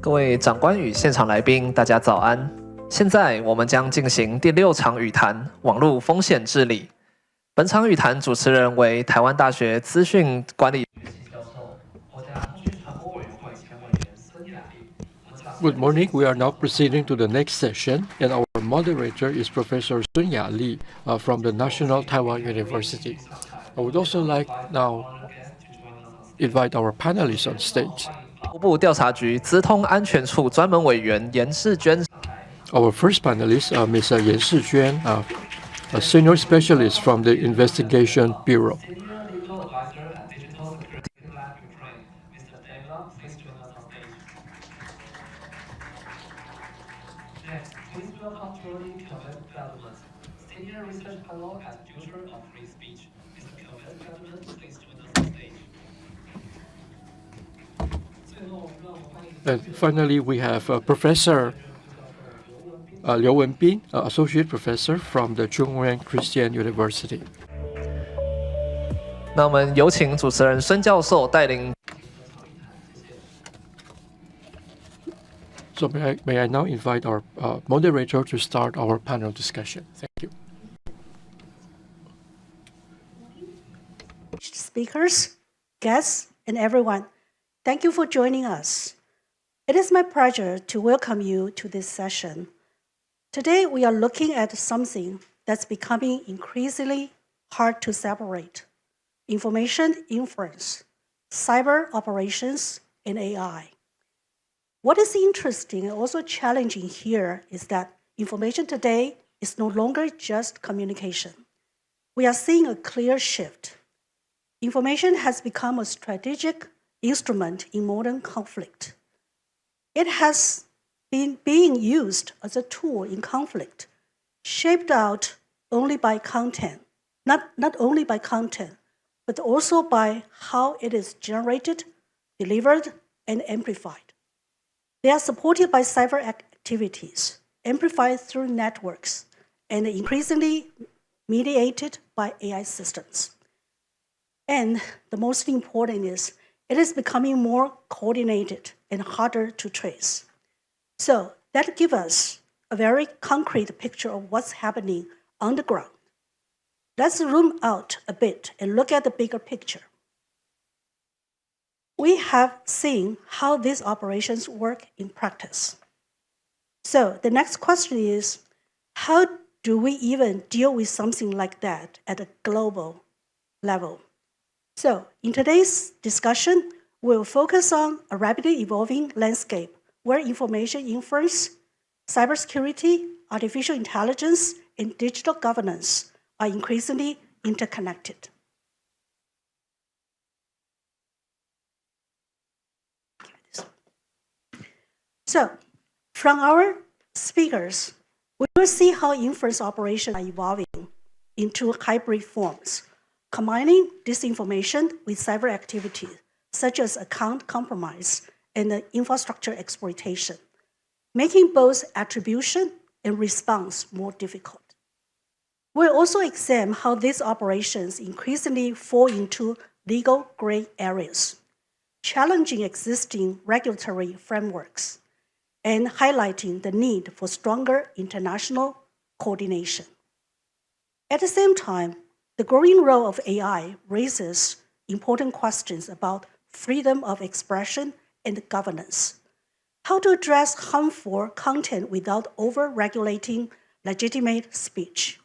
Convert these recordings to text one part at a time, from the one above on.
各位长官与现场来宾，大家早安。现在我们将进行第6场语谈——网络风险治理。本场语谈主持人为台湾大学资讯管理学系教授、国家通讯传播委员会前委员孙雅丽。Good morning. We are now proceeding to the next session, and our moderator is Professor Sun Ya Li from the National Taiwan University. I would also like now invite our panelists on stage. 法务部调查局资通安全处专门委员严世娟。Our first panelist, Ms. Yan Shijuan, a senior specialist from the Investigation Bureau. And finally, we have Professor Liu Wenbin, Associate Professor from the Zhongzheng Christian University. 那我们有请主持人孙教授带领。So may I now invite our moderator to start our panel discussion. Thank you. Speakers, guests, and everyone, thank you for joining us. It is my pleasure to welcome you to this session. Today, we are looking at something that's becoming increasingly hard to separate: information inference, cyber operations, and AI. What is interesting and also challenging here is that information today is no longer just communication. We are seeing a clear shift. Information has become a strategic instrument in modern conflict. It has been being used as a tool in conflict, shaped out only by content, not only by content, but also by how it is generated, delivered, and amplified. They are supported by cyber activities, amplified through networks, and increasingly mediated by AI systems. And the most important is, it is becoming more coordinated and harder to trace. So that gives us a very concrete picture of what's happening on the ground. Let's zoom out a bit and look at the bigger picture. We have seen how these operations work in practice. So the next question is, how do we even deal with something like that at a global level? So in today's discussion, we'll focus on a rapidly evolving landscape where information inference, cybersecurity, artificial intelligence, and digital governance are increasingly interconnected. So from our speakers, we will see how inference operations are evolving into hybrid forms, combining disinformation with cyber activities, such as account compromise and infrastructure exploitation, making both attribution and response more difficult. We'll also examine how these operations increasingly fall into legal gray areas, challenging existing regulatory frameworks, and highlighting the need for stronger international coordination. At the same time, the growing role of AI raises important questions about freedom of expression and governance. How to address harmful content without over-regulating legitimate speech.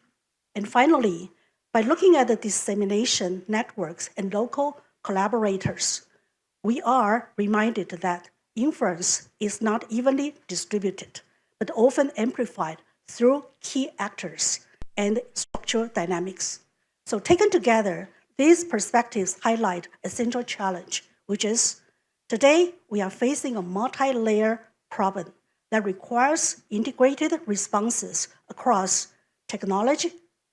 And finally, by looking at the dissemination networks and local collaborators, we are reminded that inference is not evenly distributed, but often amplified through key actors and structural dynamics. So taken together, these perspectives highlight a central challenge, which is today we are facing a multi-layer problem that requires integrated responses across technology,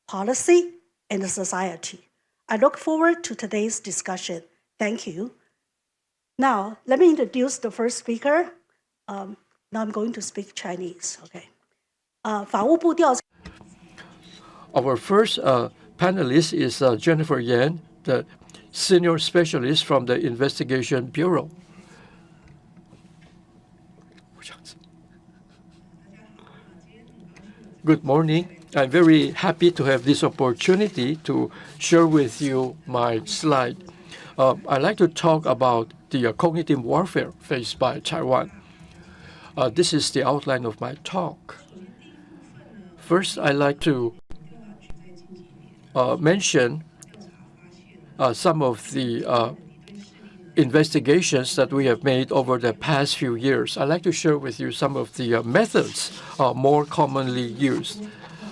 policy, and society. I look forward to today's discussion. Thank you. Now, let me introduce the first speaker. Now I'm going to speak Chinese. Okay. 法务部调查 Our first panelist is Jennifer Yan, the senior specialist from the Investigation Bureau. Good morning. I'm very happy to have this opportunity to share with you my slide. I'd like to talk about the cognitive warfare faced by Taiwan. This is the outline of my talk. First, I'd like to mention some of the investigations that we have made over the past few years. I'd like to share with you some of the methods more commonly used.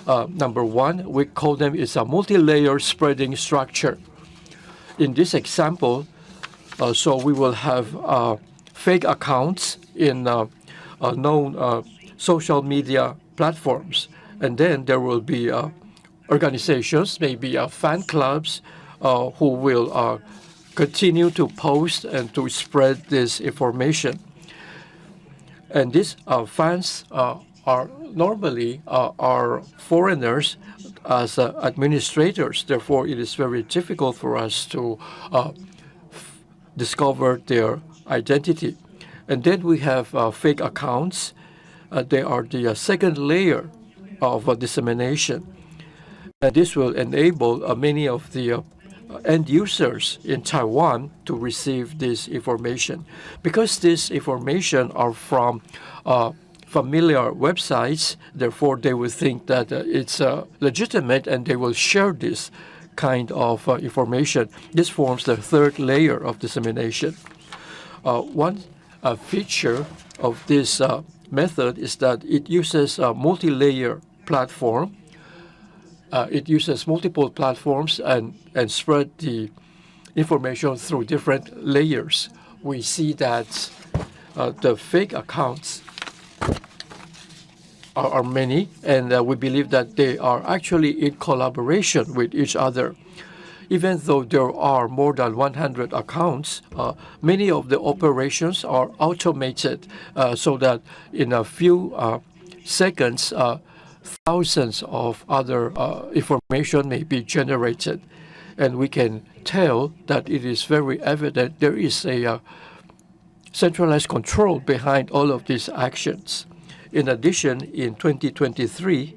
Number one, we call them is a multi-layer spreading structure. In this example, so we will have fake accounts in known social media platforms, and then there will be organizations, maybe fan clubs, who will continue to post and to spread this information. And these fans are normally are foreigners as administrators. Therefore, it is very difficult for us to discover their identity. And then we have fake accounts. They are the second layer of dissemination. And this will enable many of the end users in Taiwan to receive this information. Because this information are from familiar websites, therefore they will think that it's legitimate and they will share this kind of information. This forms the third layer of dissemination. One feature of this method is that it uses a multi-layer platform. It uses multiple platforms and spread the information through different layers. We see that the fake accounts are many, and we believe that they are actually in collaboration with each other. Even though there are more than 100 accounts, many of the operations are automated so that in a few seconds, thousands of other information may be generated. And we can tell that it is very evident there is a centralized control behind all of these actions. In addition, in 2023,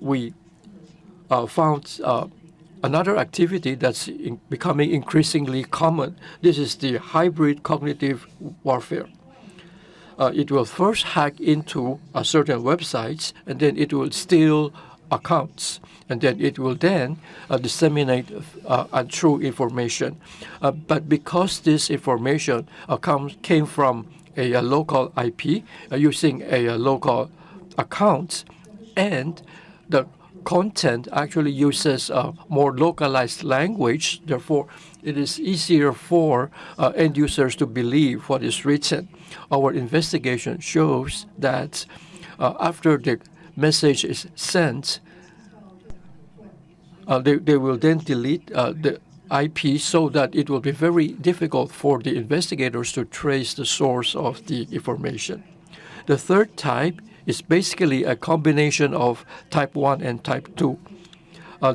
we found another activity that's becoming increasingly common. This is the hybrid cognitive warfare. It will first hack into certain websites, and then it will steal accounts, and then it will then disseminate untrue information. But because this information came from a local IP using a local account, and the content actually uses more localized language, therefore it is easier for end users to believe what is written. Our investigation shows that after the message is sent, they will then delete the IP so that it will be very difficult for the investigators to trace the source of the information. The third type is basically a combination of type 1 and type 2.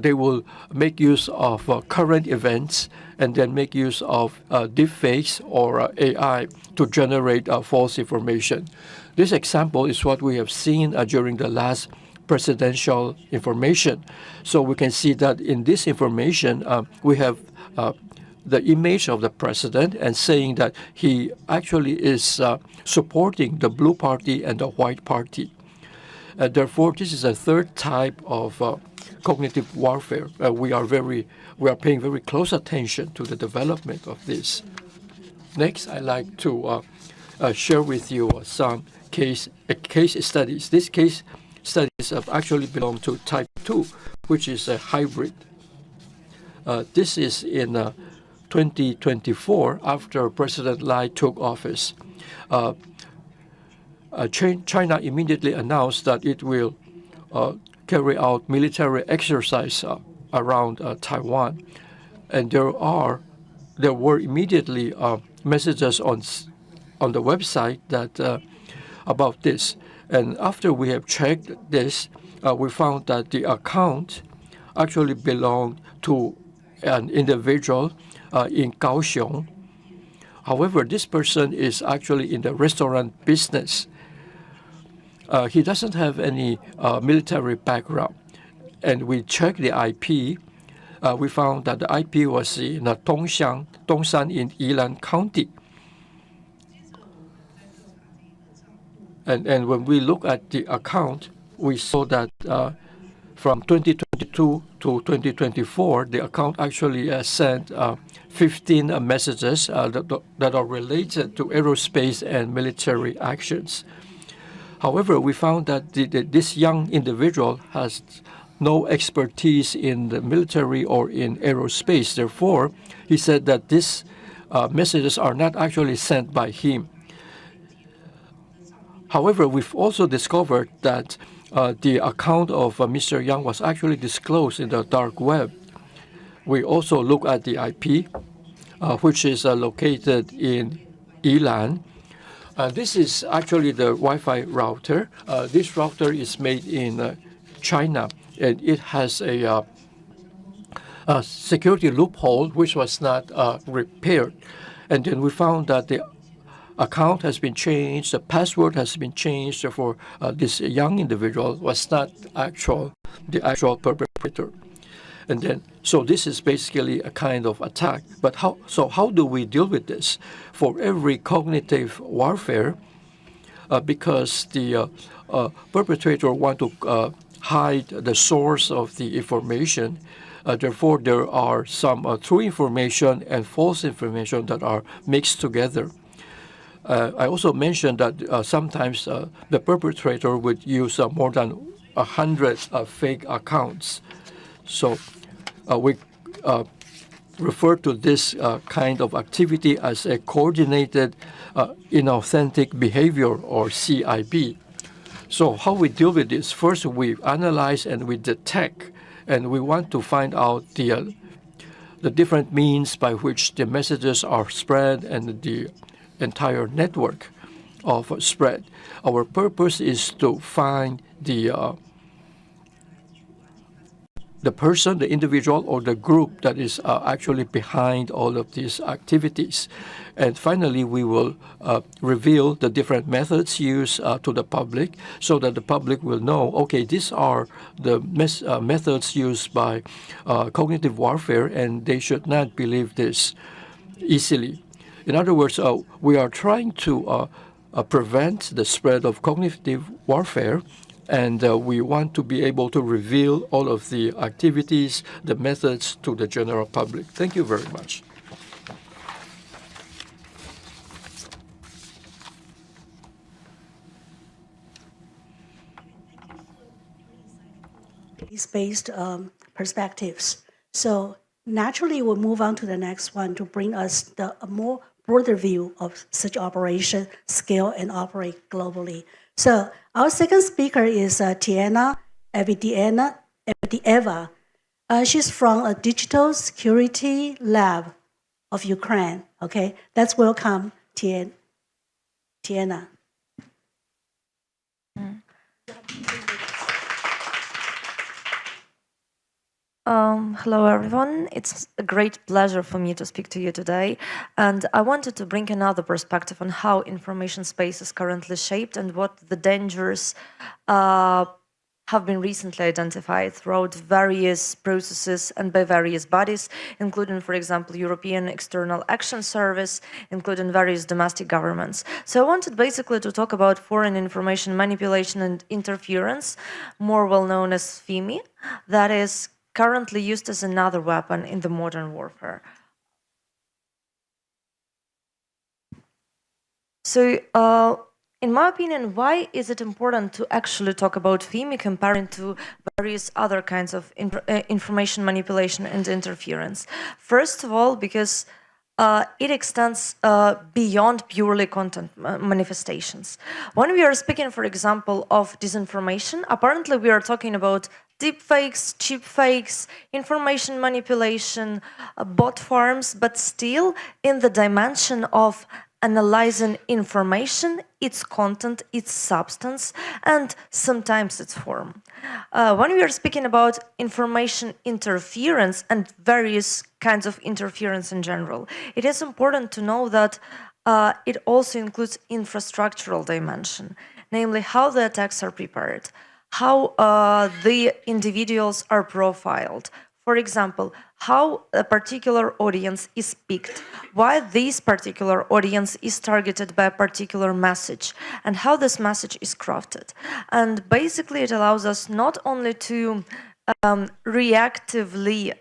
They will make use of current events and then make use of deepfakes or AI to generate false information. This example is what we have seen during the last presidential information. So we can see that in this information, we have the image of the president and saying that he actually is supporting the blue party and the white party. Therefore, this is a third type of cognitive warfare. We are paying very close attention to the development of this. Next, I'd like to share with you some case studies. These case studies actually belong to type 2, which is a hybrid. This is in 2024 after President Lai took office. China immediately announced that it will carry out military exercise around Taiwan, and there were immediately messages on the website that about this. And after we have checked this, we found that the account actually belonged to an individual in Kaohsiung. However, this person is actually in the restaurant business. he doesn't have any military background. And we checked the IP. We found that the IP was in Dongshan in Yilan County. And when we look at the account, we saw that from 2022 to 2024, the account actually sent 15 messages that are related to aerospace and military actions. However, we found that this young individual has no expertise in the military or in aerospace. Therefore, he said that these messages are not actually sent by him. However, we've also discovered that the account of Mr. Yang was actually disclosed in the dark web. We also look at the IP, which is located in Yilan. This is actually the Wi-Fi router. This router is made in China, and it has a security loophole which was not repaired. And then we found that the account has been changed, the password has been changed, therefore this young individual was not the actual perpetrator. And then, so this is basically a kind of attack. But how do we deal with this? For every cognitive warfare, because the perpetrator want to hide the source of the information, therefore there are some true information and false information that are mixed together. I also mentioned that sometimes the perpetrator would use more than 100 fake accounts. So we refer to this kind of activity as a coordinated inauthentic behavior, or CIB. So how we deal with this? First, we analyze and we detect, and we want to find out the different means by which the messages are spread and the entire network of spread. Our purpose is to find the person, the individual, or the group that is actually behind all of these activities. And finally, we will reveal the different methods used to the public, so that the public will know, okay, these are the methods used by cognitive warfare, and they should not believe this easily. In other words, we are trying to prevent the spread of cognitive warfare, and we want to be able to reveal all of the activities, the methods to the general public. Thank you very much. Based perspectives. So naturally, we'll move on to the next one to bring us a more broader view of such operation, scale, and operate globally. So our second speaker is Tiana Avdieva. She's from a digital security lab of Ukraine. Okay, let's welcome Tiana. Hello everyone, it's a great pleasure for me to speak to you today, and I wanted to bring another perspective on how information space is currently shaped and what the dangers have been recently identified throughout various processes and by various bodies, including, for example, European External Action Service, including various domestic governments. So I wanted basically to talk about foreign information manipulation and interference, more well known as FIMI, that is currently used as another weapon in the modern warfare. So, in my opinion, why is it important to actually talk about FIMI comparing to various other kinds of information manipulation and interference? First of all, because it extends beyond purely content manifestations. When we are speaking, for example, of disinformation, apparently we are talking about deep fakes, cheap fakes, information manipulation, bot farms, but still in the dimension of analyzing information, its content, its substance, and sometimes its form. When we are speaking about information interference and various kinds of interference in general, it is important to know that it also includes infrastructural dimension. namely how the attacks are prepared, how the individuals are profiled. For example, how a particular audience is picked, why this particular audience is targeted by a particular message, and how this message is crafted. And basically it allows us not only to reactively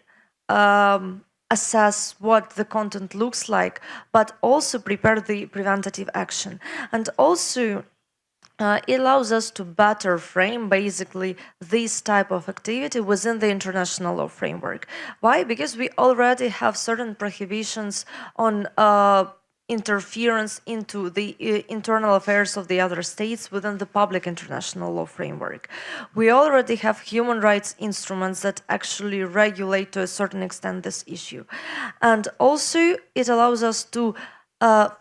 assess what the content looks like, but also prepare the preventative action. And also it allows us to better frame basically this type of activity within the international law framework. Why? Because we already have certain prohibitions on interference into the internal affairs of the other states within the public international law framework. We already have human rights instruments that actually regulate to a certain extent this issue. And also it allows us to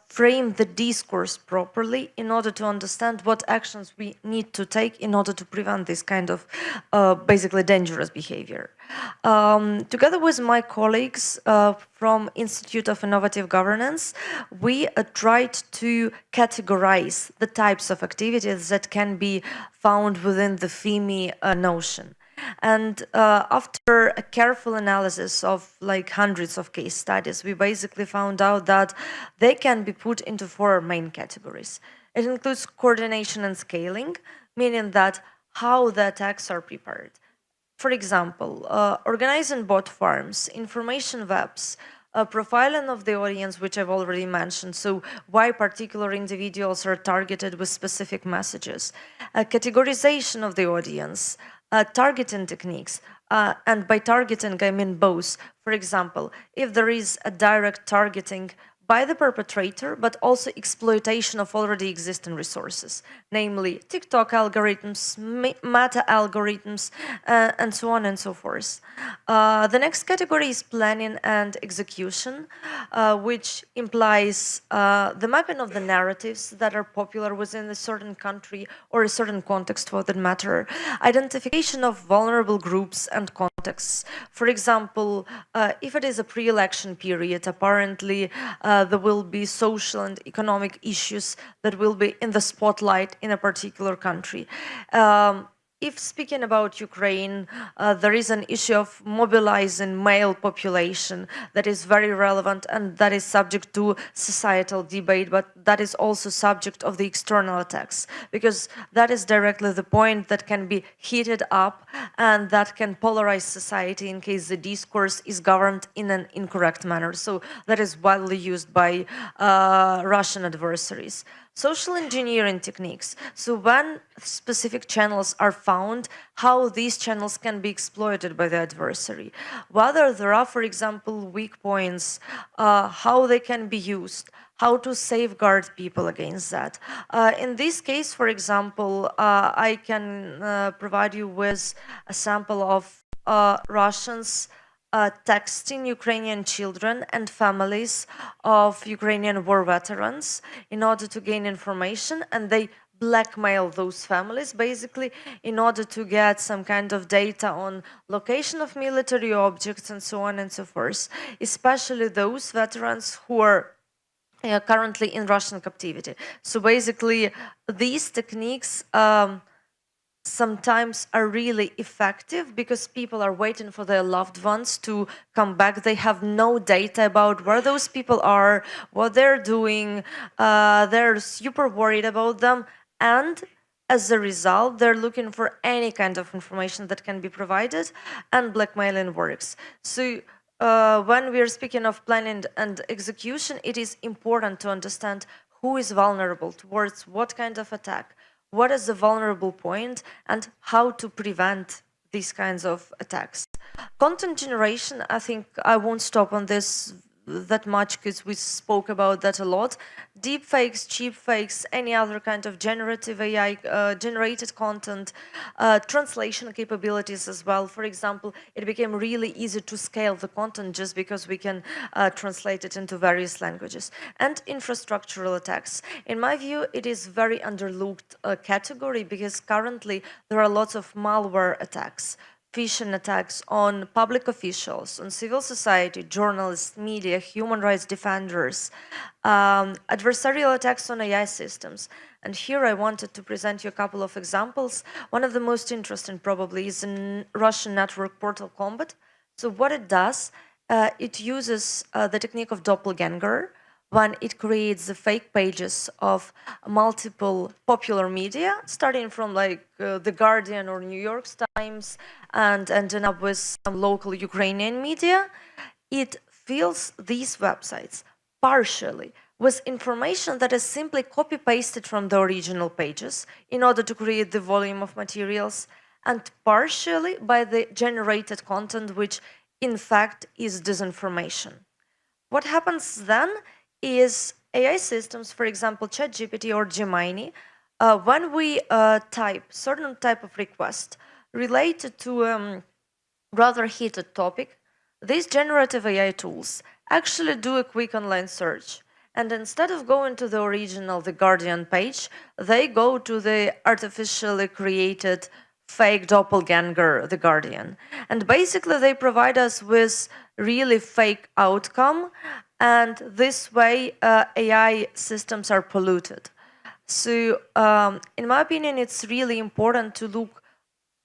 frame the discourse properly in order to understand what actions we need to take in order to prevent this kind of basically dangerous behavior. Together with my colleagues from Institute of Innovative Governance, we tried to categorize the types of activities that can be found within the FIMI notion. And after a careful analysis of like hundreds of case studies, we basically found out that they can be put into 4 main categories. It includes coordination and scaling, meaning that how the attacks are prepared. For example, organizing bot farms, information webs, profiling of the audience, which I've already mentioned, so why particular individuals are targeted with specific messages, categorization of the audience, targeting techniques, and by targeting I mean both. For example, if there is a direct targeting by the perpetrator, but also exploitation of already existing resources, namely TikTok algorithms, Meta algorithms, and so on and so forth. The next category is planning and execution, which implies the mapping of the narratives that are popular within a certain country or a certain context for that matter, identification of vulnerable groups and contexts. For example, if it is a pre-election period, apparently there will be social and economic issues that will be in the spotlight in a particular country. If speaking about Ukraine, there is an issue of mobilizing male population that is very relevant and that is subject to societal debate, but that is also subject of the external attacks, because that is directly the point that can be heated up and that can polarize society in case the discourse is governed in an incorrect manner. So that is widely used by Russian adversaries. Social engineering techniques. So when specific channels are found, how these channels can be exploited by the adversary. Whether there are, for example, weak points, how they can be used, how to safeguard people against that. In this case, for example, I can provide you with a sample of Russians texting Ukrainian children and families of Ukrainian war veterans in order to gain information, and they blackmail those families basically in order to get some kind of data on location of military objects and so on and so forth, especially those veterans who are currently in Russian captivity. So basically these techniques sometimes are really effective because people are waiting for their loved ones to come back. They have no data about where those people are, what they're doing. They're super worried about them. And as a result, they're looking for any kind of information that can be provided, and blackmailing works. So when we are speaking of planning and execution, it is important to understand who is vulnerable towards what kind of attack, what is the vulnerable point, and how to prevent these kinds of attacks. Content generation, I think I won't stop on this that much because we spoke about that a lot. Deep fakes, cheap fakes, any other kind of generative AI generated content, translation capabilities as well. For example, it became really easy to scale the content just because we can translate it into various languages. And infrastructural attacks. In my view, it is very underlooked category because currently there are lots of malware attacks. phishing attacks on public officials, on civil society, journalists, media, human rights defenders, adversarial attacks on AI systems. And here I wanted to present you a couple of examples. One of the most interesting probably is in Russian network Portal Combat. So what it does, it uses the technique of doppelganger when it creates the fake pages of multiple popular media, starting from like The Guardian or New York Times and ending up with some local Ukrainian media. It fills these websites partially with information that is simply copy-pasted from the original pages in order to create the volume of materials, and partially by the generated content, which in fact is disinformation. What happens then is AI systems, for example, ChatGPT or Gemini, when we type certain type of request related to a rather heated topic, these generative AI tools actually do a quick online search. And instead of going to the original The Guardian page, they go to the artificially created fake doppelganger, The Guardian. And basically they provide us with really fake outcome, and this way AI systems are polluted. So in my opinion, it's really important to look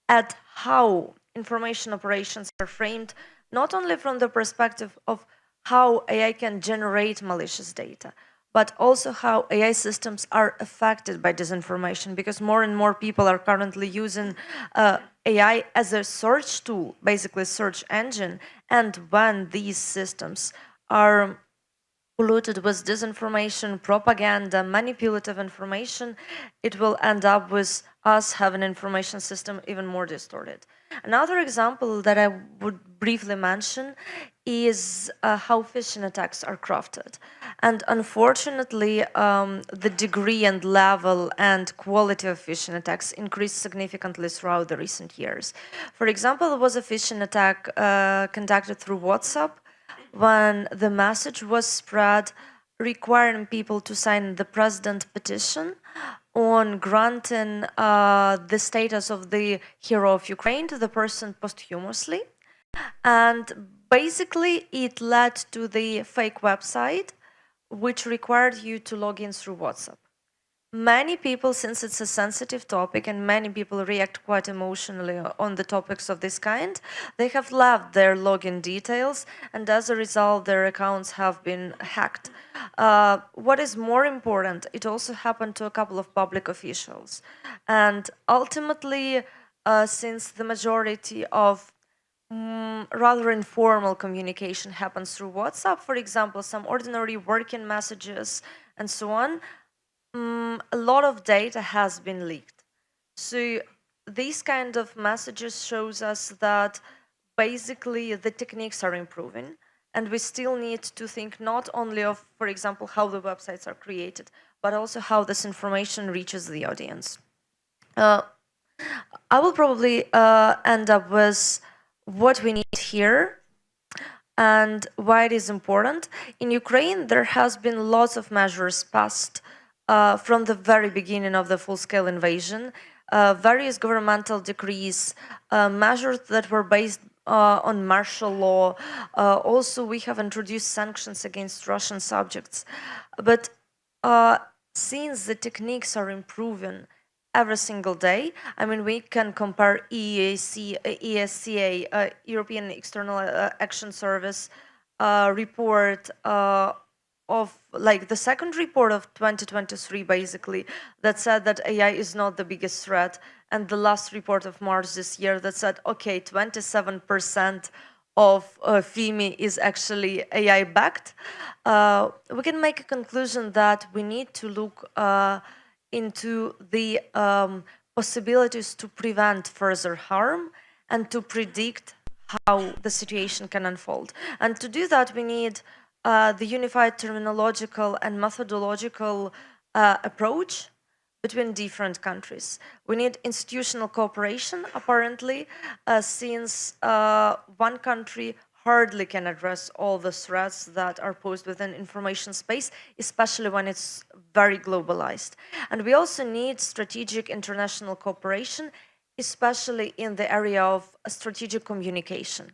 at how information operations are framed, not only from the perspective of how AI can generate malicious data, but also how AI systems are affected by disinformation, because more and more people are currently using AI as a search tool, basically search engine, and when these systems are polluted with disinformation, propaganda, manipulative information, it will end up with us having an information system even more distorted. Another example that I would briefly mention is how phishing attacks are crafted. And unfortunately, the degree and level and quality of phishing attacks increased significantly throughout the recent years. For example, there was a phishing attack conducted through WhatsApp when the message was spread requiring people to sign the president petition on granting the status of the hero of Ukraine to the person posthumously. And basically it led to the fake website which required you to log in through WhatsApp. Many people, since it's a sensitive topic and many people react quite emotionally on the topics of this kind, they have left their login details, and as a result their accounts have been hacked. What is more important, it also happened to a couple of public officials. And ultimately, since the majority of rather informal communication happens through WhatsApp, for example, some ordinary working messages and so on, a lot of data has been leaked. So these kind of messages shows us that basically the techniques are improving, and we still need to think not only of, for example, how the websites are created, but also how this information reaches the audience. I will probably end up with what we need here and why it is important. In Ukraine, there has been lots of measures passed from the very beginning of the full-scale invasion, various governmental decrees, measures that were based on martial law. Also, we have introduced sanctions against Russian subjects. But since the techniques are improving every single day, I mean, we can compare ESCA, European External Action Service report of like the second report of 2023 basically that said that AI is not the biggest threat, and the last report of March this year that said okay, 27% of FIMI is actually AI backed. We can make a conclusion that we need to look into the possibilities to prevent further harm and to predict how the situation can unfold. And to do that, we need the unified terminological and methodological approach between different countries. We need institutional cooperation, apparently, since one country hardly can address all the threats that are posed within information space, especially when it's very globalized. And we also need strategic international cooperation, especially in the area of strategic communication,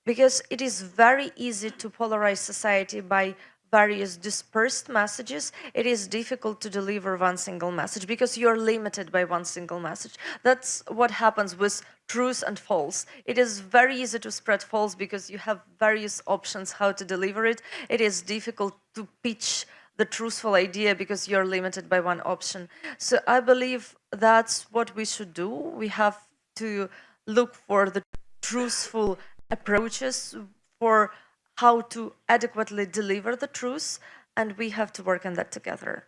because it is very easy to polarize society by various dispersed messages. It is difficult to deliver one single message because you're limited by one single message. That's what happens with truth and false. It is very easy to spread false because you have various options how to deliver it. It is difficult to pitch the truthful idea because you're limited by one option. So I believe that's what we should do. We have to look for the truthful approaches for how to adequately deliver the truth, and we have to work on that together.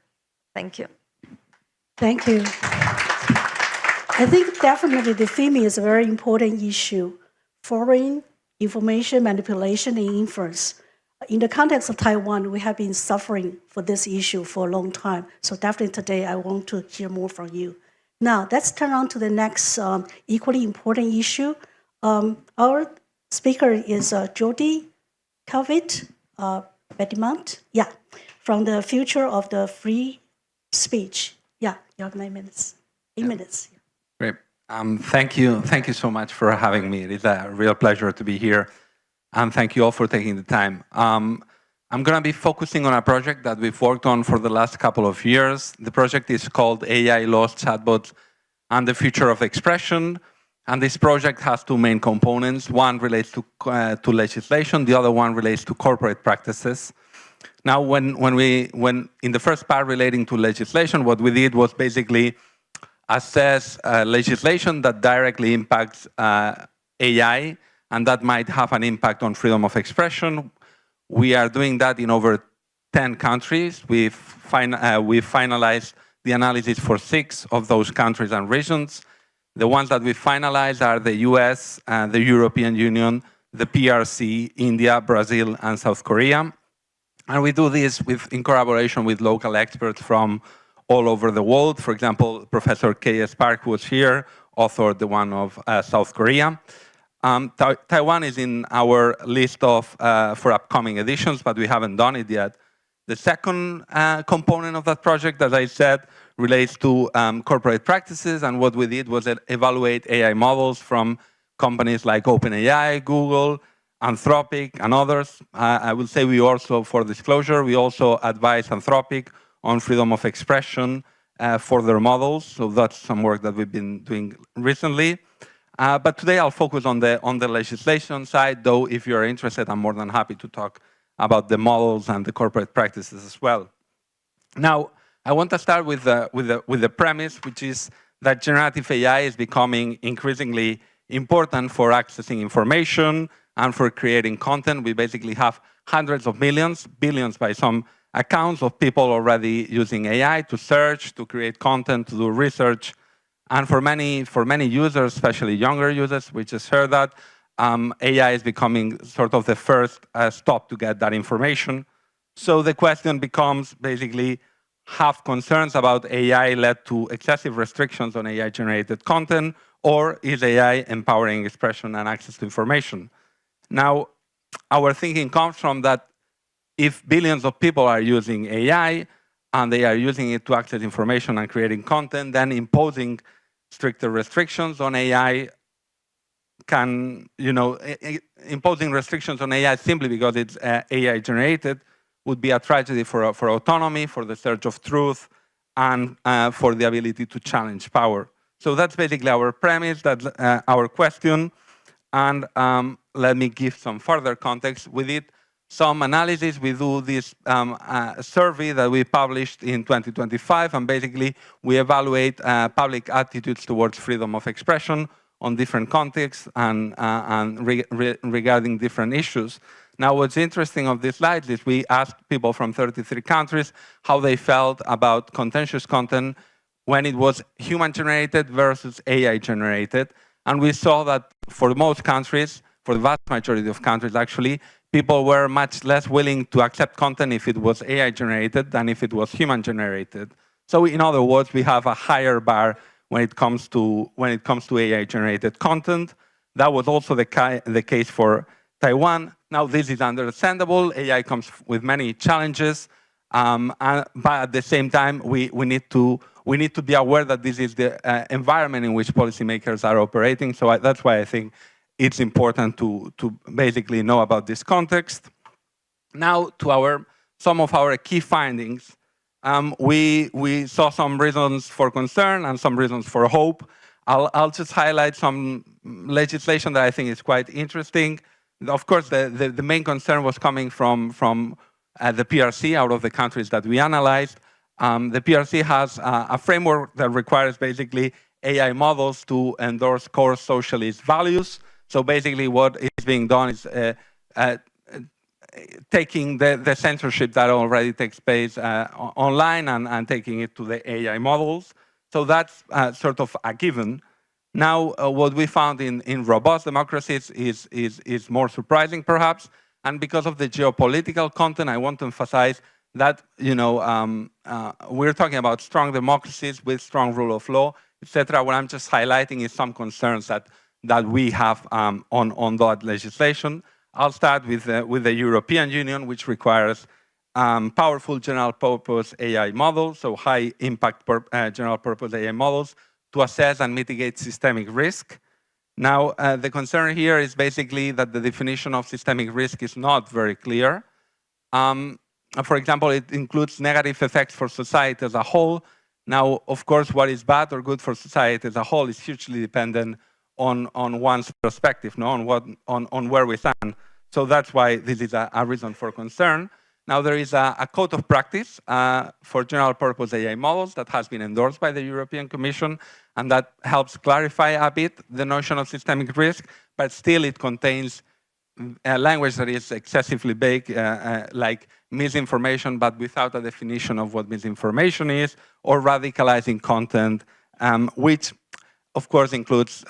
Thank you. Thank you. I think definitely the theming is a very important issue. Foreign information manipulation and inference. In the context of Taiwan, we have been suffering for this issue for a long time. So definitely today, I want to hear more from you. Now, let's turn on to the next equally important issue. Our speaker is Jody Calvit Bedimont, from the Future of the Free Speech. Yeah, you have 9 minutes, 8 minutes. Great. Thank you so much for having me. It is a real pleasure to be here. And thank you all for taking the time. I'm going to be focusing on a project that we've worked on for the last couple of years. The project is called AI Laws, Chatbots, and the Future of Expression. And this project has two main components. One relates to legislation. The other one relates to corporate practices. Now, when in the first part relating to legislation, what we did was basically assess legislation that directly impacts AI, and that might have an impact on freedom of expression. We are doing that in over 10 countries. We've finalized the analysis for 6 of those countries and regions. The ones that we finalized are the US, the European Union, the PRC, India, Brazil, and South Korea. And we do this in collaboration with local experts from all over the world. For example, Professor K.S. Park was here, authored the one of South Korea. Taiwan is in our list for upcoming editions, but we haven't done it yet. The second component of that project, as I said, relates to corporate practices, and what we did was evaluate AI models from companies like OpenAI, Google, Anthropic, and others. I will say we also, for disclosure, we also advise Anthropic on freedom of expression for their models, so that's some work that we've been doing recently. But today I'll focus on the legislation side, though if you're interested, I'm more than happy to talk about the models and the corporate practices as well. Now, I want to start with the premise, which is that generative AI is becoming increasingly important for accessing information and for creating content. We basically have hundreds of millions, billions by some accounts of people already using AI to search, to create content, to do research. And for many users, especially younger users, we just heard that, AI is becoming sort of the first stop to get that information. So the question becomes basically, have concerns about AI led to excessive restrictions on AI-generated content, or is AI empowering expression and access to information? Now, our thinking comes from that if billions of people are using AI, and they are using it to access information and creating content, then imposing stricter restrictions on AI can, imposing restrictions on AI simply because it's AI-generated would be a tragedy for autonomy, for the search of truth, and for the ability to challenge power. So that's basically our premise, that's our question. And let me give some further context. We did some analysis. We do this survey that we published in 2025, and basically we evaluate public attitudes towards freedom of expression on different contexts and regarding different issues. Now, what's interesting of this slide is we asked people from 33 countries how they felt about contentious content when it was human-generated versus AI-generated. And we saw that for most countries, for the vast majority of countries actually, people were much less willing to accept content if it was AI-generated than if it was human-generated. So in other words, we have a higher bar when it comes to AI-generated content. That was also the case for Taiwan. Now, this is understandable. AI comes with many challenges, but at the same time, we need to we need to be aware that this is the environment in which policymakers are operating. So that's why I think it's important to basically know about this context. Now to some of our key findings. We saw some reasons for concern and some reasons for hope. I'll just highlight some legislation that I think is quite interesting. Of course, the main concern was coming from the PRC, out of the countries that we analyzed. The PRC has a framework that requires basically AI models to endorse core socialist values. So basically what is being done is taking the censorship that already takes place online and taking it to the AI models. So that's sort of a given. Now, what we found in robust democracies is more surprising, perhaps. And because of the geopolitical content, I want to emphasize that we're talking about strong democracies with strong rule of law, etc. What I'm just highlighting is some concerns that we have on that legislation. I'll start with the European Union, which requires powerful general-purpose AI models, so high-impact general-purpose AI models, to assess and mitigate systemic risk. Now, the concern here is basically that the definition of systemic risk is not very clear. For example, it includes negative effects for society as a whole. Now, of course, what is bad or good for society as a whole is hugely dependent on one's perspective, on where we stand. So that's why this is a reason for concern. Now, there is a code of practice for general-purpose AI models that has been endorsed by the European Commission, and that helps clarify a bit the notion of systemic risk, but still it contains a language that is excessively vague, like misinformation, but without a definition of what misinformation is, or radicalizing content, which of course includes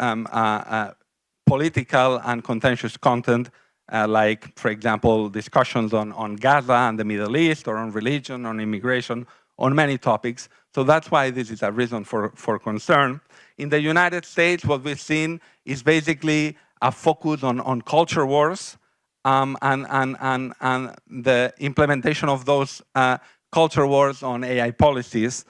political and contentious content, like, for example, discussions on Gaza and the Middle East, or on religion, on immigration, on many topics. So that's why this is a reason for concern. In the United States, what we've seen is basically a focus on culture wars and the implementation of those culture wars on AI policies.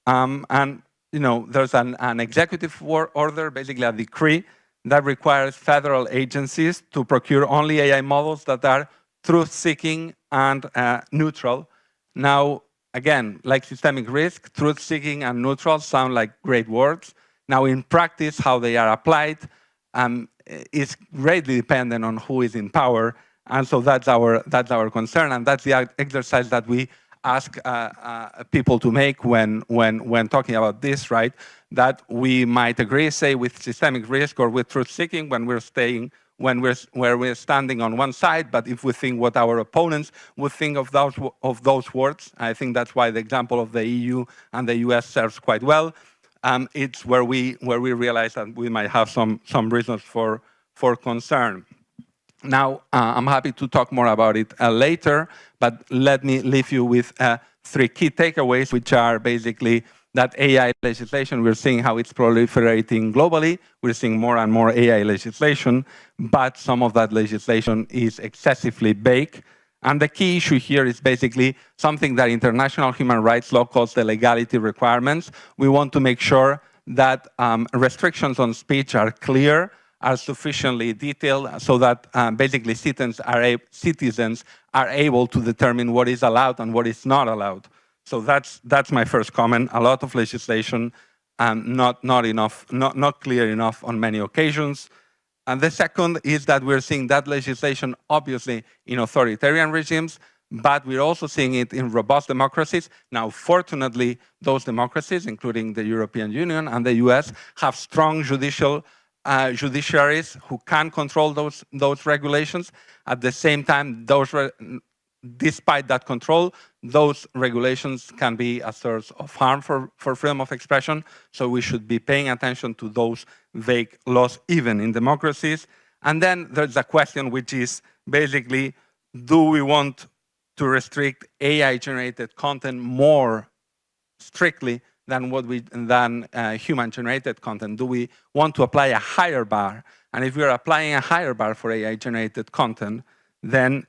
And there's an executive order, basically a decree, that requires federal agencies to procure only AI models that are truth-seeking and neutral. Now, again, like systemic risk, truth-seeking and neutral sound like great words. Now, in practice, how they are applied is greatly dependent on who is in power, and so that's our concern, and that's the exercise that we ask people to make when talking about this, right? That we might agree, say, with systemic risk or with truth-seeking when we're standing on one side, but if we think what our opponents would think of those words, I think that's why the example of the EU and the US serves quite well. It's where we realize that we might have some reasons for concern. Now, I'm happy to talk more about it later, but let me leave you with 3 key takeaways, which are basically that AI legislation, we're seeing how it's proliferating globally. We're seeing more and more AI legislation, but some of that legislation is excessively vague. And the key issue here is basically something that international human rights law calls the legality requirements. We want to make sure that restrictions on speech are clear, are sufficiently detailed, so that basically citizens are able to determine what is allowed and what is not allowed. So that's my first comment. A lot of legislation, not clear enough on many occasions. And the second is that we're seeing that legislation obviously in authoritarian regimes, but we're also seeing it in robust democracies. Now, fortunately, those democracies, including the European Union and the US, have strong judiciaries who can control those regulations. At the same time, despite that control, those regulations can be a source of harm for freedom of expression. So we should be paying attention to those vague laws, even in democracies. And then there's a question which is basically, do we want to restrict AI-generated content more strictly than human-generated content? Do we want to apply a higher bar? And if we're applying a higher bar for AI-generated content, then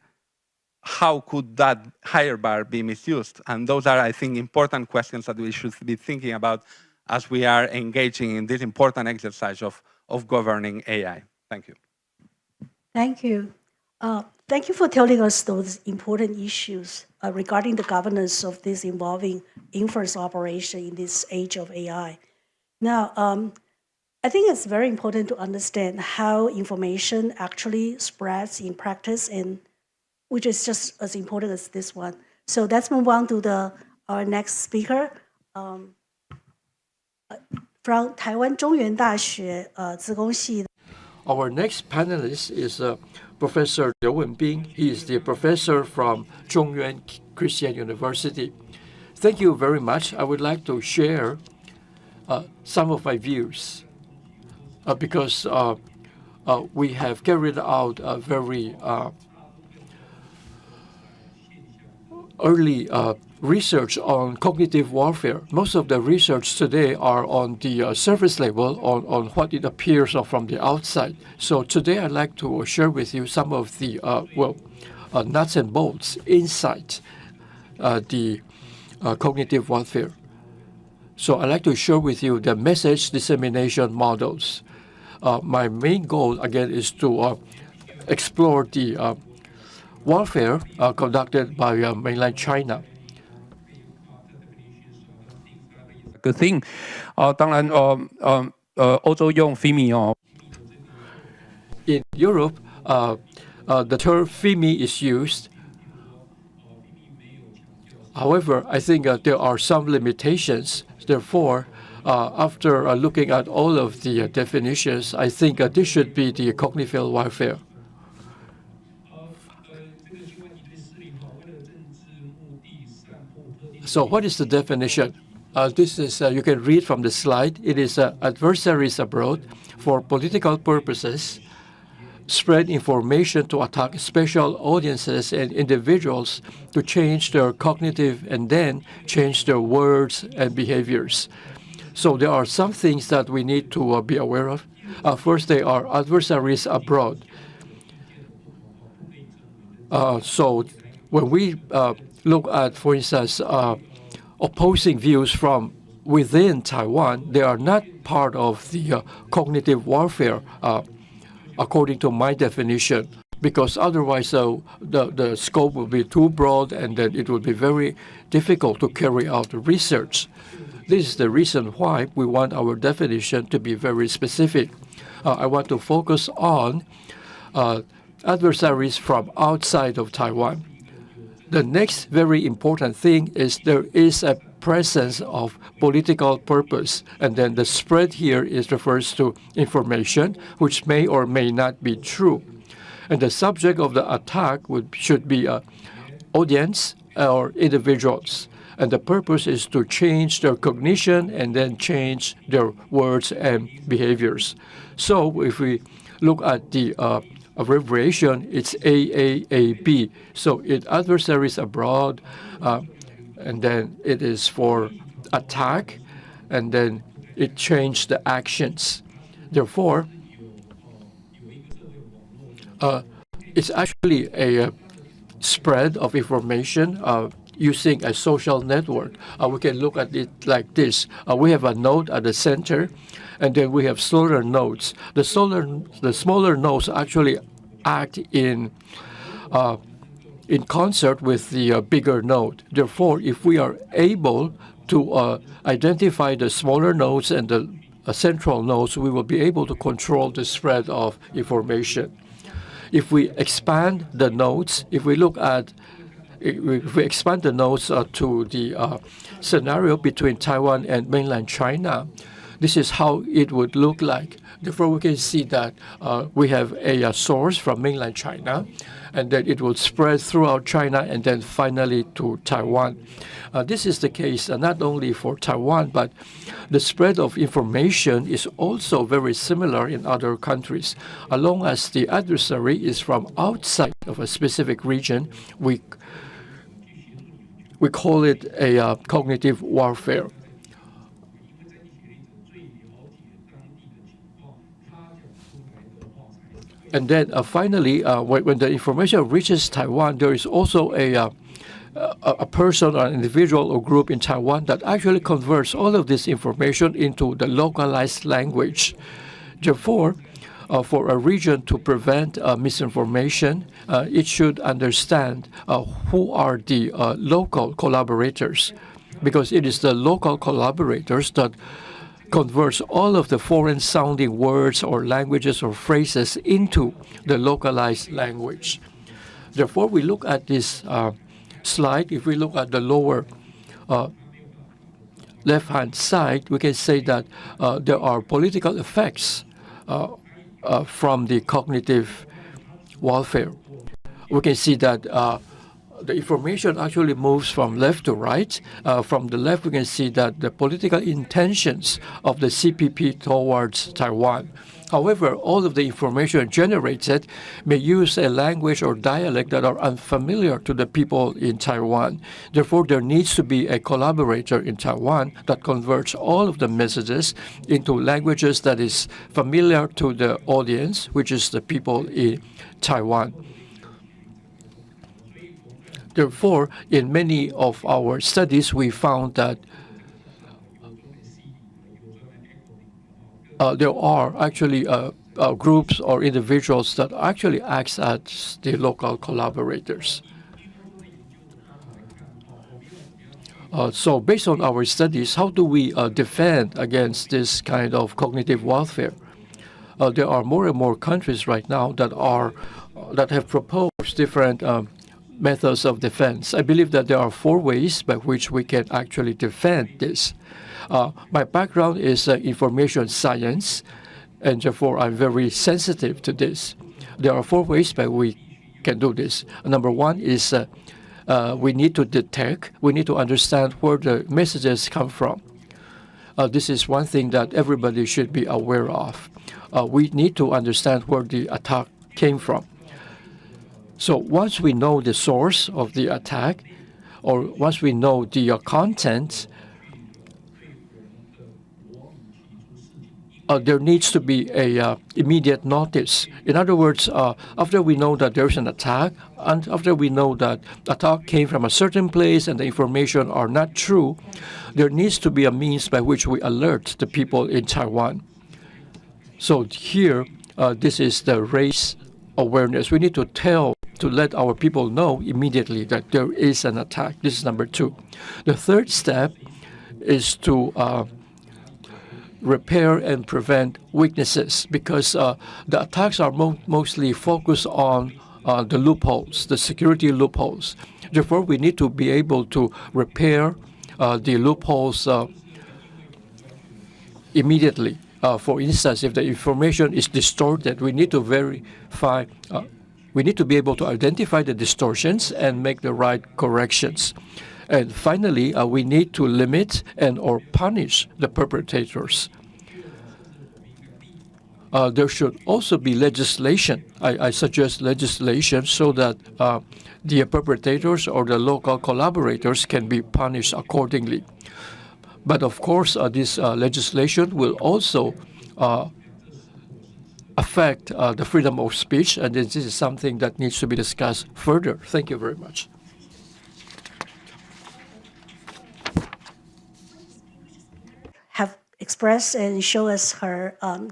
how could that higher bar be misused? And those are, I think, important questions that we should be thinking about as we are engaging in this important exercise of governing AI. Thank you. Thank you. Thank you for telling us those important issues regarding the governance of this involving inference operation in this age of AI. Now, I think it's very important to understand how information actually spreads in practice, and which is just as important as this one. So let's move on to our next speaker from Taiwan 中原大学资工系。 Our next panelist is Professor Liu Wenbing. He is the professor from Zhongyuan Christian University. Thank you very much. I would like to share some of my views because we have carried out a very early research on cognitive warfare. Most of the research today are on the surface level, on what it appears from the outside. So today I'd like to share with you some of the nuts and bolts inside the cognitive warfare. So I'd like to share with you the message dissemination models. My main goal, again, is to explore the warfare conducted by mainland China. Good thing. 当然，欧洲用 FIMI In Europe, the term FIMI is used. However, I think there are some limitations. Therefore, after looking at all of the definitions, I think this should be the cognitive warfare. So what is the definition? This is, you can read from the slide. It is adversaries abroad for political purposes, spread information to attack special audiences and individuals to change their cognitive and then change their words and behaviors. So there are some things that we need to be aware of. First, they are adversaries abroad. So when we look at, for instance, opposing views from within Taiwan, they are not part of the cognitive warfare, according to my definition, because otherwise the scope will be too broad and then it would be very difficult to carry out research. This is the reason why we want our definition to be very specific. I want to focus on adversaries from outside of Taiwan. The next very important thing is there is a presence of political purpose, and then the spread here refers to information which may or may not be true. And the subject of the attack should be audience or individuals. And the purpose is to change their cognition and then change their words and behaviors. So if we look at the abbreviation, it's AAAB. So it adversaries abroad, and then it is for attack, and then it changed the actions. Therefore, it's actually a spread of information using a social network. We can look at it like this. We have a node at the center, and then we have smaller nodes. The smaller nodes actually act in concert with the bigger node. Therefore, if we are able to identify the smaller nodes and the central nodes, we will be able to control the spread of information. If we expand the nodes, if we expand the nodes to the scenario between Taiwan and mainland China, this is how it would look like. Therefore, we can see that we have a source from mainland China, and then it will spread throughout China and then finally to Taiwan. This is the case not only for Taiwan, but the spread of information is also very similar in other countries. As long as the adversary is from outside of a specific region, we call it a cognitive warfare. And then finally, when the information reaches Taiwan, there is also a person or an individual or group in Taiwan that actually converts all of this information into the localized language. Therefore, for a region to prevent misinformation, it should understand who are the local collaborators, because it is the local collaborators that converts all of the foreign-sounding words or languages or phrases into the localized language. Therefore, we look at this slide. If we look at the lower left-hand side, we can say that there are political effects from the cognitive warfare. We can see that the information actually moves from left to right. From the left, we can see that the political intentions of the CPP towards Taiwan. However, all of the information generated may use a language or dialect that are unfamiliar to the people in Taiwan. Therefore, there needs to be a collaborator in Taiwan that converts all of the messages into languages that is familiar to the audience, which is the people in Taiwan. Therefore, in many of our studies, we found that there are actually groups or individuals that actually act as the local collaborators. So based on our studies, how do we defend against this kind of cognitive warfare? There are more and more countries right now that have proposed different methods of defense. I believe that there are 4 ways by which we can actually defend this. My background is information science, and therefore I'm very sensitive to this. There are 4 ways by which we can do this. Number 1 is we need to detect, we need to understand where the messages come from. This is one thing that everybody should be aware of. We need to understand where the attack came from. So once we know the source of the attack, or once we know the content, there needs to be a immediate notice. In other words, after we know that there's an attack, and after we know that attack came from a certain place and the information are not true, there needs to be a means by which we alert the people in Taiwan. So here, this is the race awareness. We need to let our people know immediately that there is an attack. This is number 2. The third step is to repair and prevent weaknesses, because the attacks are mostly focused on the loopholes, the security loopholes. Therefore, we need to be able to repair the loopholes immediately. For instance, if the information is distorted, we need to verify. We need to be able to identify the distortions and make the right corrections. And finally, we need to limit or punish the perpetrators. There should also be legislation. I suggest legislation so that the perpetrators or the local collaborators can be punished accordingly. But of course, this legislation will also affect the freedom of speech, and this is something that needs to be discussed further. Thank you very much. Have expressed and show us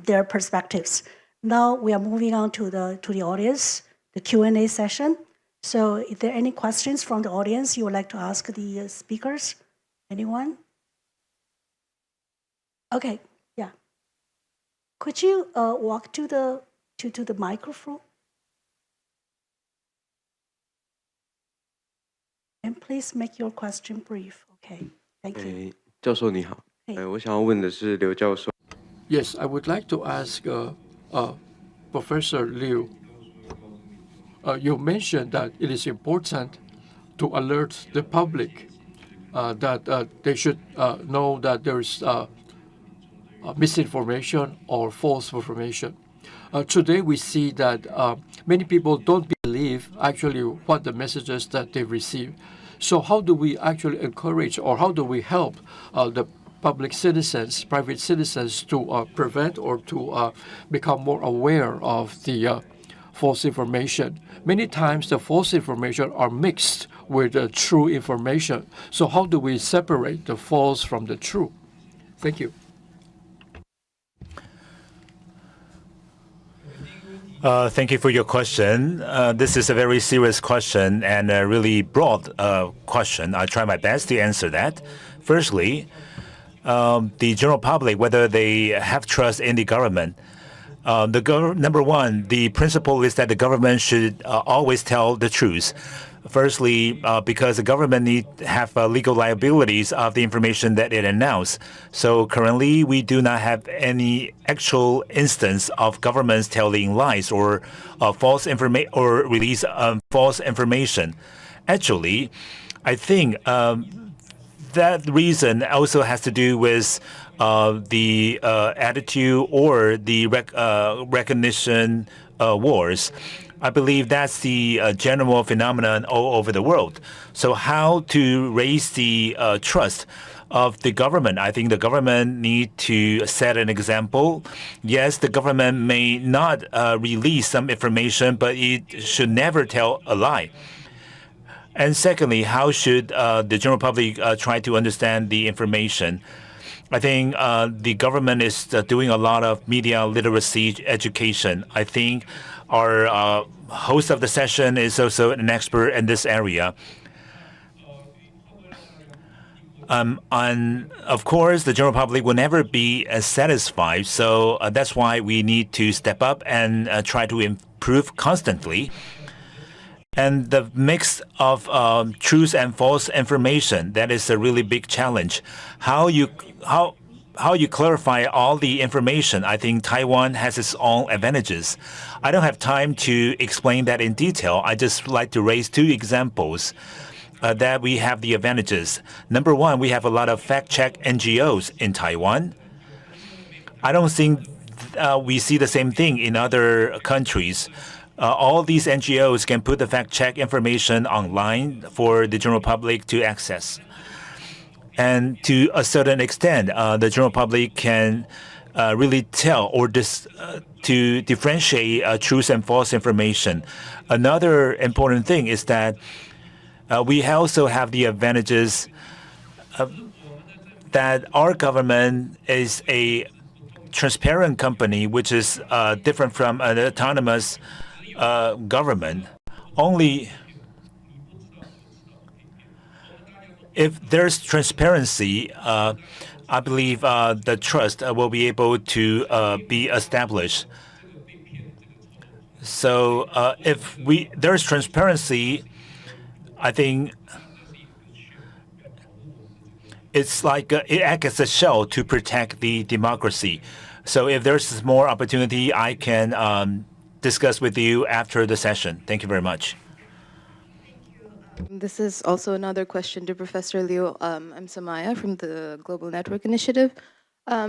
their perspectives. Now we are moving on to the audience, the Q&A session. So, if there are any questions from the audience you would like to ask the speakers, anyone? Okay, yeah. Could you walk to the microphone? And please make your question brief. Okay, thank you. 教授你好，我想要问的是刘教授。 Yes, I would like to ask Professor Liu. You mentioned that it is important to alert the public that they should know that there is misinformation or false information. Today we see that many people don't believe actually what the messages that they receive. So how do we actually encourage, or how do we help the public citizens, private citizens, to prevent or to become more aware of the false information. Many times the false information are mixed with the true information. So how do we separate the false from the true? Thank you. Thank you for your question. This is a very serious question and a really broad question. I'll try my best to answer that. Firstly, the general public, whether they have trust in the government, number one, the principle is that the government should always tell the truth. Firstly, because the government need to have legal liabilities of the information that it announced. So currently, we do not have any actual instance of governments telling lies or false information or release false information. Actually, I think that reason also has to do with the attitude or the recognition wars. I believe that's the general phenomenon all over the world. So how to raise the trust of the government? I think the government need to set an example. Yes, the government may not release some information, but it should never tell a lie. And secondly, how should the general public try to understand the information? I think the government is doing a lot of media literacy education. I think our host of the session is also an expert in this area. And of course, the general public will never be satisfied. So that's why we need to step up and try to improve constantly. And the mix of truth and false information, that is a really big challenge. How you clarify all the information, I think Taiwan has its own advantages. I don't have time to explain that in detail. I just like to raise two examples that we have the advantages. Number one, we have a lot of fact-check NGOs in Taiwan. I don't think we see the same thing in other countries. All these NGOs can put the fact-check information online for the general public to access. And to a certain extent, the general public can really tell or to differentiate truth and false information. Another important thing is that we also have the advantages that our government is a transparent company, which is different from an autonomous government. Only if there's transparency, I believe the trust will be able to be established. So if there's transparency, I think it's like it acts as a shell to protect the democracy. So if there's more opportunity, I can discuss with you after the session. Thank you very much. This is also another question to Professor Liu. I'm Samaya from the Global Network Initiative. I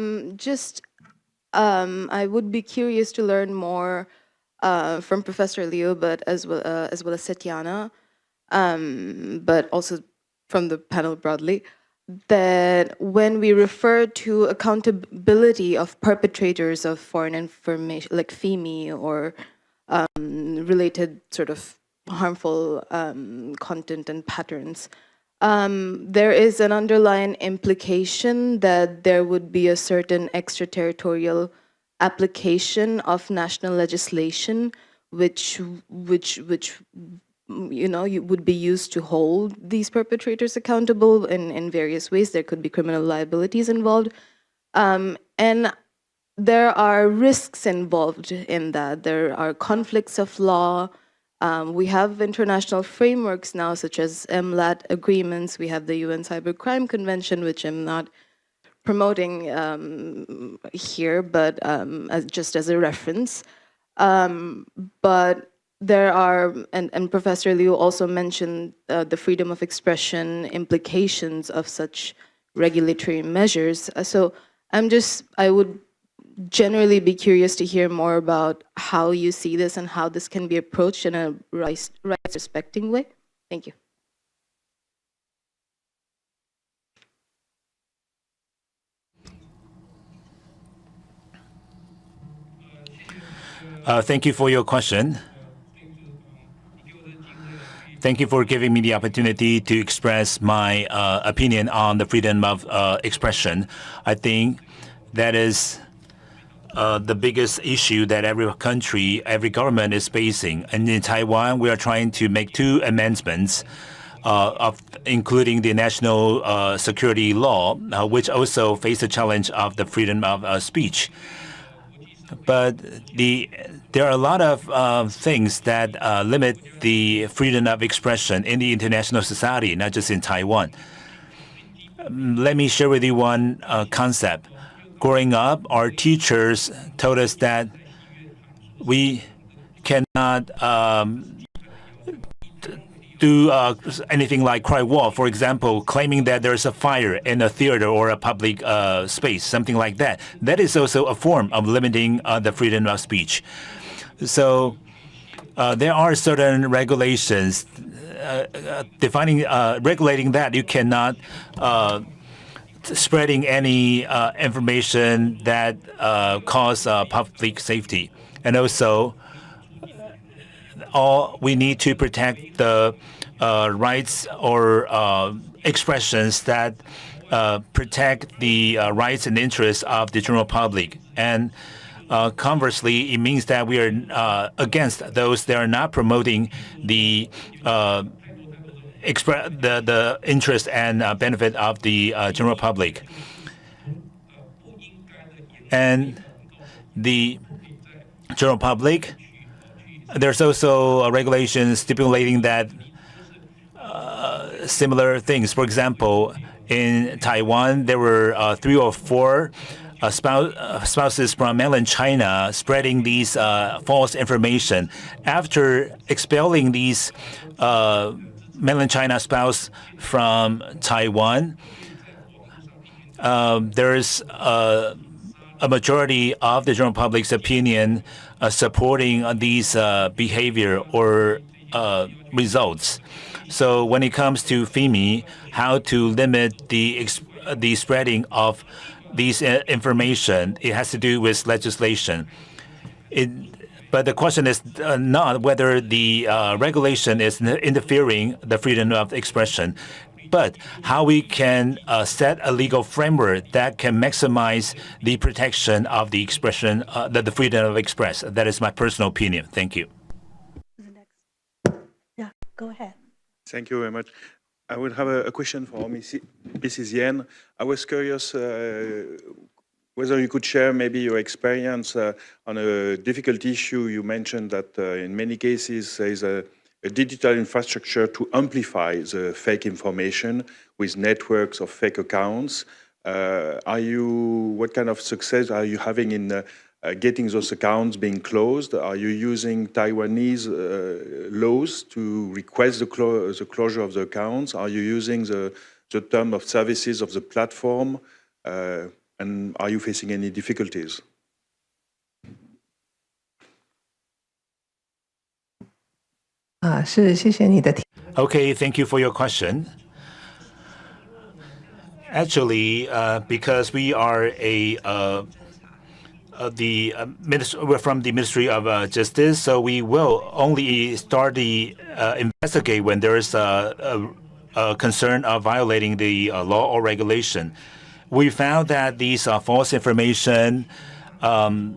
would be curious to learn more from Professor Liu, but as well as Setiana, but also from the panel broadly, that when we refer to accountability of perpetrators of foreign information, like FIMI or related sort of harmful content and patterns, there is an underlying implication that there would be a certain extraterritorial application of national legislation, which would be used to hold these perpetrators accountable in various ways. There could be criminal liabilities involved, and there are risks involved in that. There are conflicts of law. We have international frameworks now, such as MLAT agreements. We have the UN Cybercrime Convention, which I'm not promoting here, but just as a reference. But there are, and Professor Liu also mentioned the freedom of expression implications of such regulatory measures. So I would generally be curious to hear more about how you see this and how this can be approached in a rights-respecting way. Thank you. Thank you for your question. Thank you for giving me the opportunity to express my opinion on the freedom of expression. I think that is the biggest issue that every country, every government is facing. And in Taiwan, we are trying to make 2 amendments, including the national security law, which also face the challenge of the freedom of speech. But there are a lot of things that limit the freedom of expression in the international society, not just in Taiwan. Let me share with you one concept. Growing up, our teachers told us that we cannot do anything like cry wolf, for example, claiming that there's a fire in a theater or a public space, something like that. That is also a form of limiting the freedom of speech. So there are certain regulations regulating that you cannot spreading any information that cause public safety. And also, we need to protect the rights or expressions that protect the rights and interests of the general public. And conversely, it means that we are against those that are not promoting the interest and benefit of the general public. And the general public, there's also a regulation stipulating that similar things. For example, in Taiwan, there were 3 or 4 spouses from mainland China spreading these false information. After expelling these mainland China spouse from Taiwan, there is a majority of the general public's opinion supporting these behavior or results. So when it comes to FEMI, how to limit the spreading of these information, it has to do with legislation. But the question is not whether the regulation is interfering the freedom of expression, but how we can set a legal framework that can maximize the protection of the expression, the freedom of express. That is my personal opinion. Thank you. Yeah, go ahead. Thank you very much. I would have a question for Mrs. Yen. I was curious whether you could share maybe your experience on a difficult issue. You mentioned that in many cases there is a digital infrastructure to amplify the fake information with networks of fake accounts. What kind of success are you having in getting those accounts being closed? Are you using Taiwanese laws to request the closure of the accounts? Are you using the term of services of the platform? And are you facing any difficulties? Okay, thank you for your question. Actually, because we are we're from the Ministry of Justice, so we will only start the investigate when there is a concern of violating the law or regulation. We found that these false information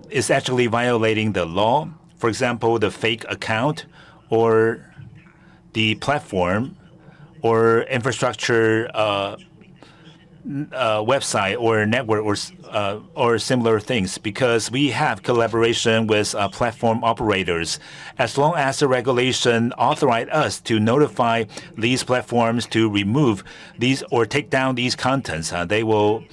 is actually violating the law. For example, the fake account or the platform or infrastructure website or network or similar things, because we have collaboration with platform operators. As long as the regulation authorize us to notify these platforms to remove these or take down these contents, they will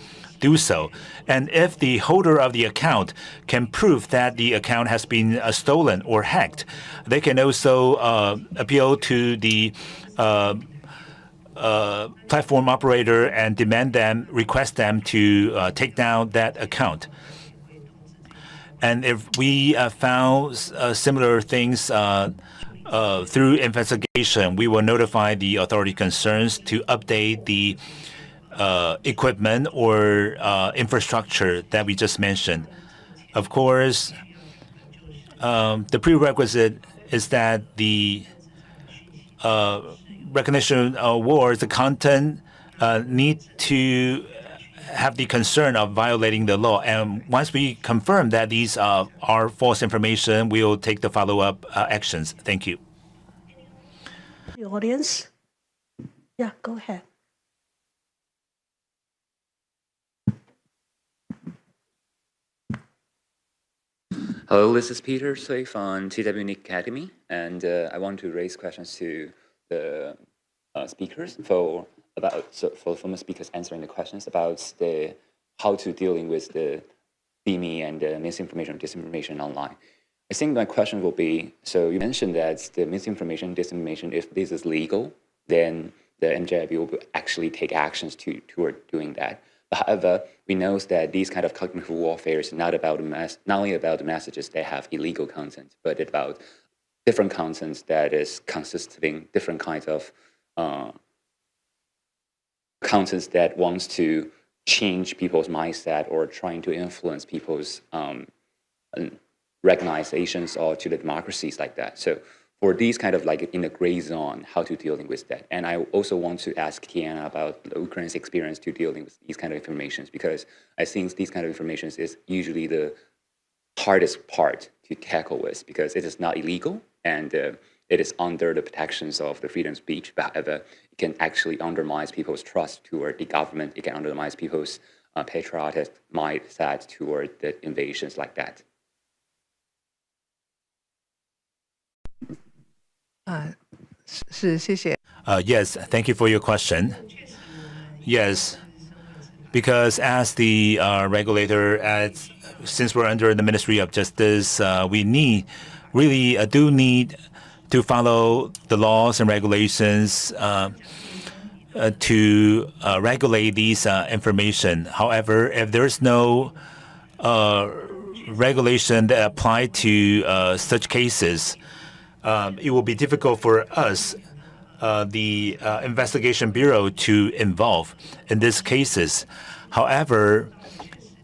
do so. And if the holder of the account can prove that the account has been stolen or hacked, they can also appeal to the platform operator and request them to take down that account. And if we found similar things through investigation, we will notify the authority concerns to update the equipment or infrastructure that we just mentioned. Of course, the prerequisite is that the recognition awards, the content need to have the concern of violating the law. And once we confirm that these are false information, we will take the follow-up actions. Thank you. The audience? Yeah, go ahead. Hello, this is Peter Sui from TWN Academy, and I want to raise questions to the speakers for the speakers answering the questions about how to dealing with the FEMI and misinformation, disinformation online. I think my question will be, so you mentioned that the misinformation, disinformation, if this is legal, then the NJIB will actually take actions toward doing that. However, we know that these kind of cognitive warfare is not only about the messages that have illegal content, but about different contents that is consisting different kinds of contents that wants to change people's mindset or trying to influence people's recognizations or to the democracies like that. So for these kind of like in the gray zone, how to dealing with that. And I also want to ask Tiana about Ukraine's experience to dealing with these kind of informations, because I think these kind of informations is usually the hardest part to tackle with, because it is not illegal and it is under the protections of the freedom of speech. But however, it can actually undermine people's trust toward the government. It can undermine people's patriotic mindset toward the invasions like that. Yes, thank you for your question. Yes, because as the regulator, since we're under the Ministry of Justice, we really do need to follow the laws and regulations to regulate these information. However, if there's no regulation that apply to such cases, it will be difficult for us, the investigation bureau, to involve in these cases. However,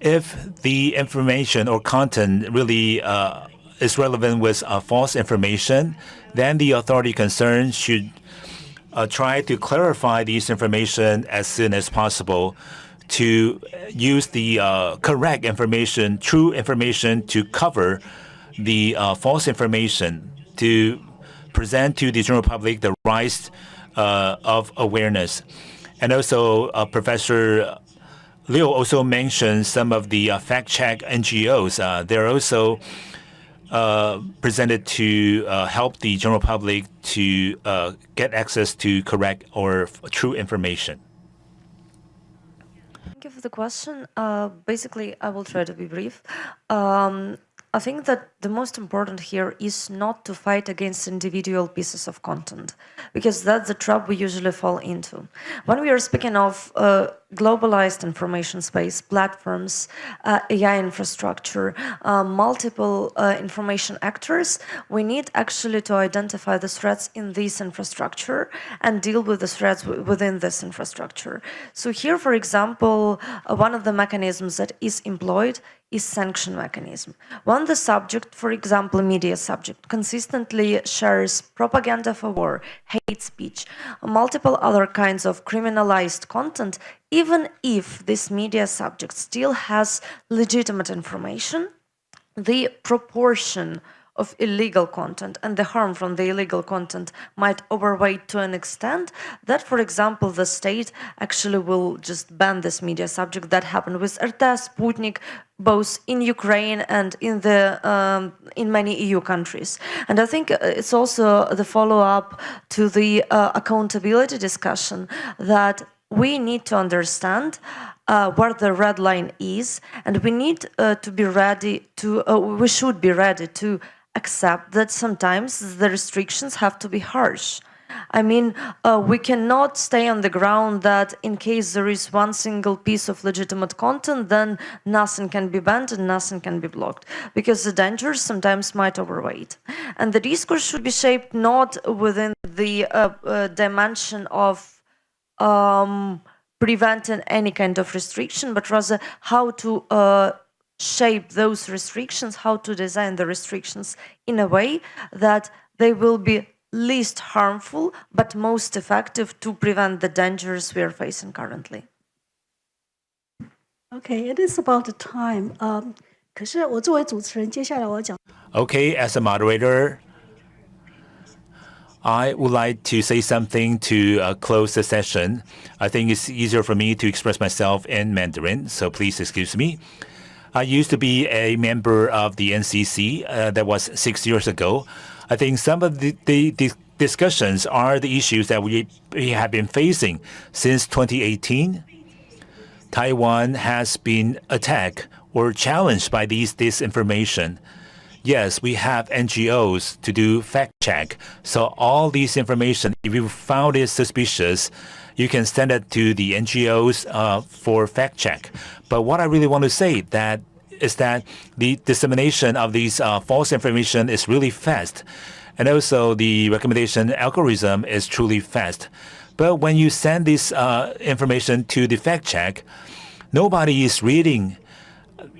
if the information or content really is relevant with false information, then the authority concerned should try to clarify these information as soon as possible to use the correct information, true information, to cover the false information, to present to the general public the rise of awareness. And also, Professor Liu also mentioned some of the fact-check NGOs. They're also presented to help the general public to get access to correct or true information. Thank you for the question. Basically, I will try to be brief. I think that the most important here is not to fight against individual pieces of content, because that's the trap we usually fall into. When we are speaking of globalized information space, platforms, AI infrastructure, multiple information actors, we need actually to identify the threats in this infrastructure and deal with the threats within this infrastructure. So here, for example, one of the mechanisms that is employed is sanction mechanism. When the subject, for example, media subject, consistently shares propaganda for war, hate speech, multiple other kinds of criminalized content, even if this media subject still has legitimate information, the proportion of illegal content and the harm from the illegal content might overweight to an extent that, for example, the state actually will just ban this media subject. That happened with RT, Sputnik, both in Ukraine and in many EU countries. And I think it's also the follow-up to the accountability discussion that we need to understand where the red line is, and we need to be ready to, we should be ready to accept that sometimes the restrictions have to be harsh. I mean, we cannot stay on the ground that in case there is one single piece of legitimate content, then nothing can be banned and nothing can be blocked, because the dangers sometimes might overweight. And the discourse should be shaped not within the dimension of preventing any kind of restriction, but rather how to shape those restrictions, how to design the restrictions in a way that they will be least harmful but most effective to prevent the dangers we are facing currently. Okay, it is about the time. 可是我作为主持人，接下来我要讲。Okay, as a moderator, I would like to say something to close the session. I think it's easier for me to express myself in Mandarin, so please excuse me. I used to be a member of the NCC. That was 6 years ago. I think some of the discussions are the issues that we have been facing since 2018. Taiwan has been attacked or challenged by these disinformation. Yes, we have NGOs to do fact check. So all these information, if you found it suspicious, you can send it to the NGOs for fact check. But what I really want to say is that the dissemination of these false information is really fast. And also the recommendation algorithm is truly fast. But when you send this information to the fact check, nobody is reading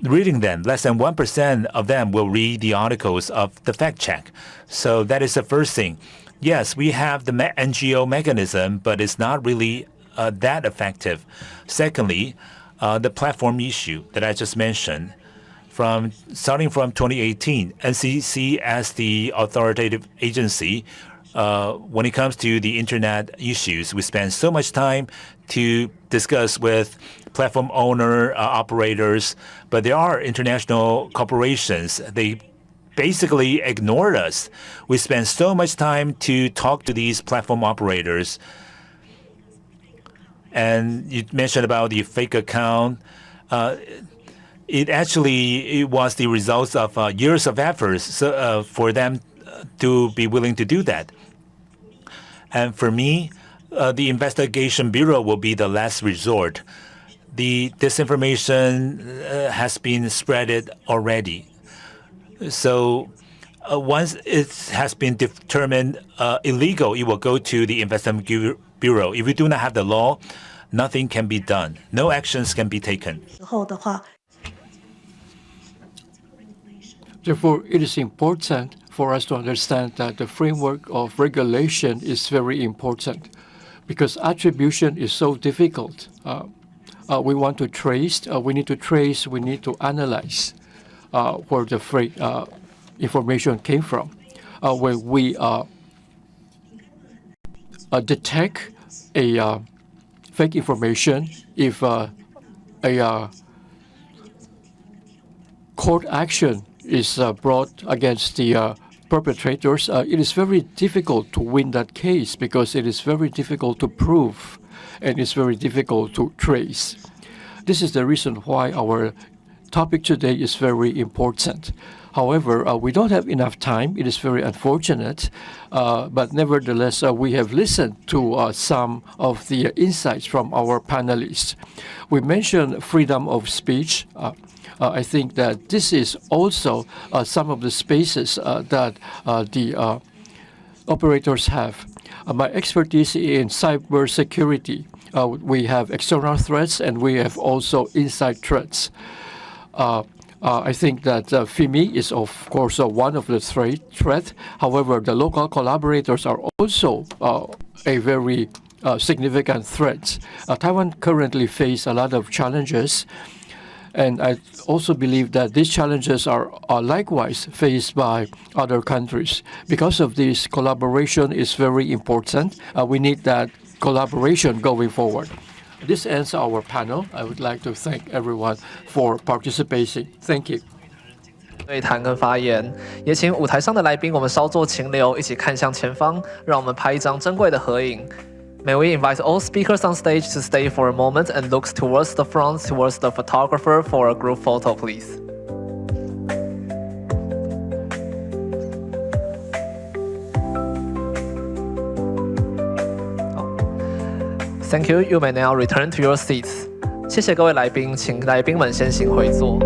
them. Less than 1% of them will read the articles of the fact check. So that is the first thing. Yes, we have the NGO mechanism, but it's not really that effective. Secondly, the platform issue that I just mentioned. Starting from 2018, NCC as the authoritative agency, when it comes to the internet issues, we spend so much time to discuss with platform owner, operators, but there are international corporations. They basically ignored us. We spend so much time to talk to these platform operators. And you mentioned about the fake account. It was the results of years of efforts for them to be willing to do that. And for me, the investigation bureau will be the last resort. The disinformation has been spreaded already. So once it has been determined illegal, it will go to the investigation bureau. If we do not have the law, nothing can be done. No actions can be taken. Therefore, it is important for us to understand that the framework of regulation is very important because attribution is so difficult. We want to trace, we need to analyze where the information came from. When we detect a fake information, if a court action is brought against the perpetrators, it is very difficult to win that case because it is very difficult to prove and it's very difficult to trace. This is the reason why our topic today is very important. However, we don't have enough time. It is very unfortunate, but nevertheless, we have listened to some of the insights from our panelists. We mentioned freedom of speech. I think that this is also some of the spaces that the operators have. My expertise in cybersecurity. We have external threats and we have also inside threats. I think that FIMI is, of course, one of the threats. However, the local collaborators are also a very significant threat. Taiwan currently faces a lot of challenges. And I also believe that these challenges are likewise faced by other countries. Because of this, collaboration is very important. We need that collaboration going forward. This ends our panel. I would like to thank everyone for participating. Thank you. 对谈跟发言，也请舞台上的来宾我们稍作停留，一起看向前方，让我们拍一张珍贵的合影。May we invite all speakers on stage to stay for a moment and look towards the front, towards the photographer for a group photo, please. Thank you. You may now return to your seats. 谢谢各位来宾，请来宾们先行回座。